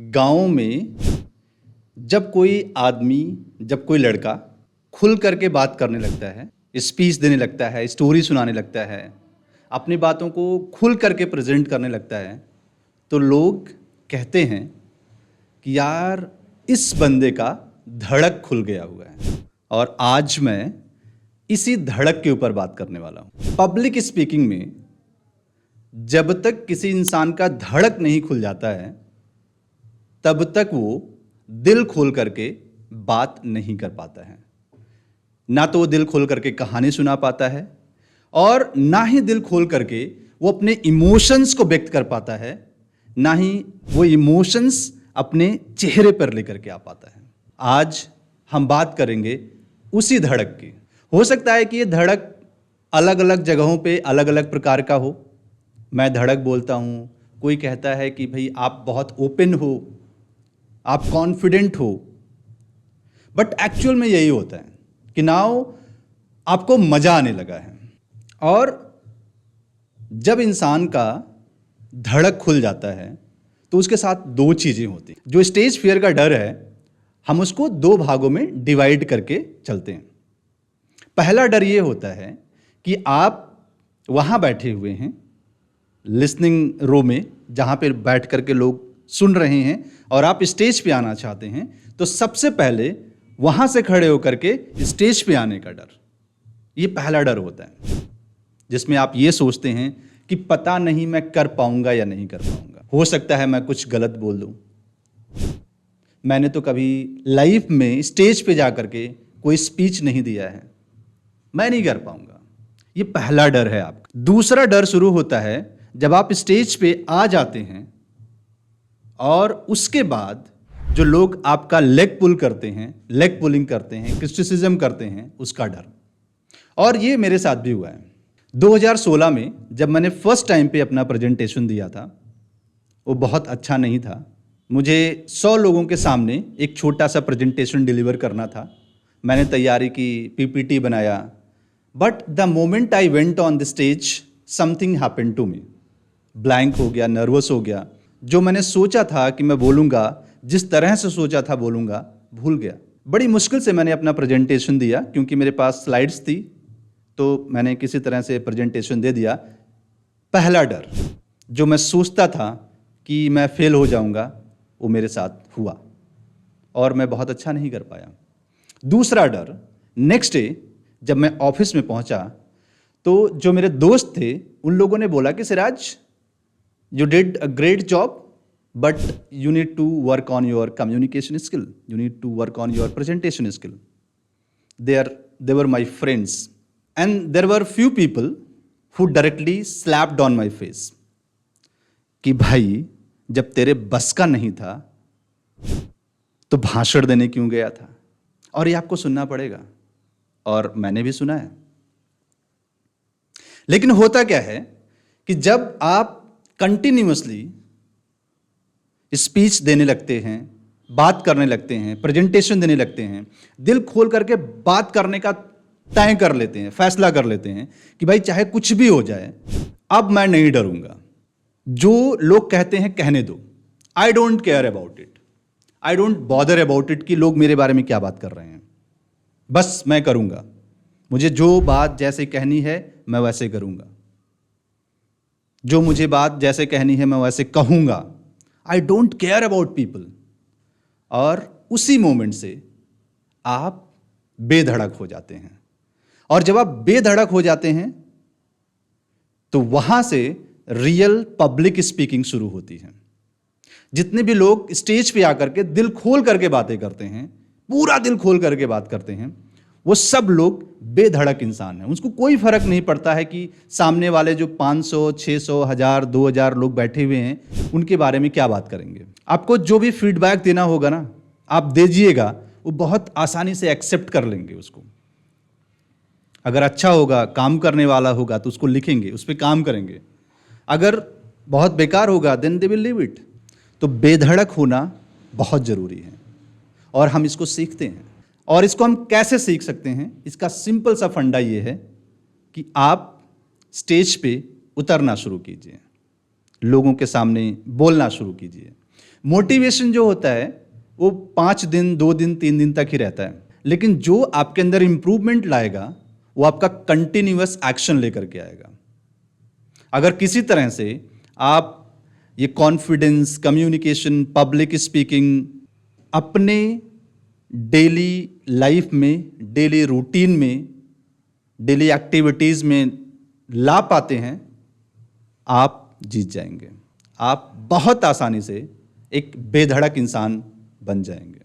गाँव में जब कोई आदमी, जब कोई लड़का खुल करके बात करने लगता है, स्पीच देने लगता है, स्टोरी सुनाने लगता है, अपनी बातों को खुल करके प्रेजेंट करने लगता है, तो लोग कहते हैं कि यार इस बंदे का धड़क खुल गया हुआ है। और आज मैं इसी धड़क के ऊपर बात करने वाला हूँ। पब्लिक स्पीकिंग में जब तक किसी इंसान का धड़क नहीं खुल जाता है, तब तक वो दिल खोल करके बात नहीं कर पाता है। ना तो वो दिल खोल करके कहानी सुना पाता है, और ना ही दिल खोल करके वो अपने इमोशंस को व्यक्त कर पाता है, ना ही वो इमोशंस अपने चेहरे पर लेकर के आ पाता है। आज हम बात करेंगे उसी धड़क की। हो सकता है कि ये धड़क अलग अलग जगहों पे अलग अलग प्रकार का हो। मैं धड़क बोलता हूँ, कोई कहता है कि भाई आप बहुत ओपन हो, आप कॉन्फिडेंट हो, बट एक्चुअल में यही होता है कि नाउ आपको मजा आने लगा है। और जब इंसान का धड़क खुल जाता है तो उसके साथ दो चीजें होती हैं। जो स्टेज फियर का डर है, हम उसको दो भागों में डिवाइड करके चलते हैं। पहला डर ये होता है कि आप वहां बैठे हुए हैं लिसनिंग रो में, जहां पे बैठ करके लोग सुन रहे हैं, और आप स्टेज पे आना चाहते हैं, तो सबसे पहले वहां से खड़े होकर के स्टेज पे आने का डर, ये पहला डर होता है, जिसमें आप ये सोचते हैं कि पता नहीं मैं कर पाऊंगा या नहीं कर पाऊंगा, हो सकता है मैं कुछ गलत बोल दूं। मैंने तो कभी लाइफ में स्टेज पे जा करके कोई स्पीच नहीं दिया है, मैं नहीं कर पाऊंगा। ये पहला डर है आपका। दूसरा डर शुरू होता है जब आप स्टेज पे आ जाते हैं और उसके बाद जो लोग आपका लेग पुल करते हैं, लेग पुलिंग करते हैं, क्रिटिसिज्म करते हैं, उसका डर। और ये मेरे साथ भी हुआ है। 2016 में जब मैंने फर्स्ट टाइम पे अपना प्रेजेंटेशन दिया था, वो बहुत अच्छा नहीं था। मुझे 100 लोगों के सामने एक छोटा सा प्रेजेंटेशन डिलीवर करना था। मैंने तैयारी की, पीपीटी बनाया, but the moment I went on the stage something happened to me. Blank हो गया, नर्वस हो गया। जो मैंने सोचा था कि मैं बोलूँगा, जिस तरह से सोचा था बोलूँगा, भूल गया। बड़ी मुश्किल से मैंने अपना प्रेजेंटेशन दिया, क्योंकि मेरे पास स्लाइड्स थी, तो मैंने किसी तरह से प्रेजेंटेशन दे दिया। पहला डर जो मैं सोचता था कि मैं फेल हो जाऊँगा, वो मेरे साथ हुआ और मैं बहुत अच्छा नहीं कर पाया। दूसरा डर, नेक्स्ट डे जब मैं ऑफिस में पहुंचा, तो जो मेरे दोस्त थे उन लोगों ने बोला कि Siraj, you did a great job, but you need to work on your communication skill. You need to work on your presentation skill. They were my friends, and there were few people who directly slapped on my face कि भाई जब तेरे बस का नहीं था तो भाषण देने क्यों गया था। और ये आपको सुनना पड़ेगा, और मैंने भी सुना है। लेकिन होता क्या है कि जब आप कंटिन्यूअसली स्पीच देने लगते हैं, बात करने लगते हैं, प्रेजेंटेशन देने लगते हैं, दिल खोल करके बात करने का तय कर लेते हैं, फैसला कर लेते हैं कि भाई चाहे कुछ भी हो जाए, अब मैं नहीं डरूंगा। जो लोग कहते हैं कहने दो, I don't care about it, I don't bother about it कि लोग मेरे बारे में क्या बात कर रहे हैं, बस मैं करूंगा। मुझे जो बात जैसे कहनी है मैं वैसे करूंगा, जो मुझे बात जैसे कहनी है मैं वैसे कहूंगा। I don't care about people. और उसी मोमेंट से आप बेधड़क हो जाते हैं। और जब आप बेधड़क हो जाते हैं तो वहां से रियल पब्लिक स्पीकिंग शुरू होती है। जितने भी लोग स्टेज पे आकर के दिल खोल करके बातें करते हैं, पूरा दिल खोल करके बात करते हैं, वो सब लोग बेधड़क इंसान हैं। उसको कोई फर्क नहीं पड़ता है कि सामने वाले जो 500, 600, 1000, 2000 लोग बैठे हुए हैं, उनके बारे में क्या बात करेंगे। आपको जो भी फीडबैक देना होगा ना, आप दीजिएगा, वो बहुत आसानी से एक्सेप्ट कर लेंगे उसको। अगर अच्छा होगा, काम करने वाला होगा, तो उसको लिखेंगे, उस पर काम करेंगे। अगर बहुत बेकार होगा, then they will leave it. तो बेधड़क होना बहुत जरूरी है, और हम इसको सीखते हैं। और इसको हम कैसे सीख सकते हैं? इसका सिंपल सा फंडा ये है कि आप स्टेज पे उतरना शुरू कीजिए। लोगों के सामने बोलना शुरू कीजिए। मोटिवेशन जो होता है वो 5 दिन, 2 दिन, 3 दिन तक ही रहता है, लेकिन जो आपके अंदर इंप्रूवमेंट लाएगा वो आपका कंटिन्यूअस एक्शन लेकर के आएगा। अगर किसी तरह से आप ये कॉन्फिडेंस, कम्युनिकेशन, पब्लिक स्पीकिंग अपने डेली लाइफ में, डेली रूटीन में, डेली एक्टिविटीज़ में ला पाते हैं, आप जीत जाएंगे। आप बहुत आसानी से एक बेधड़क इंसान बन जाएंगे।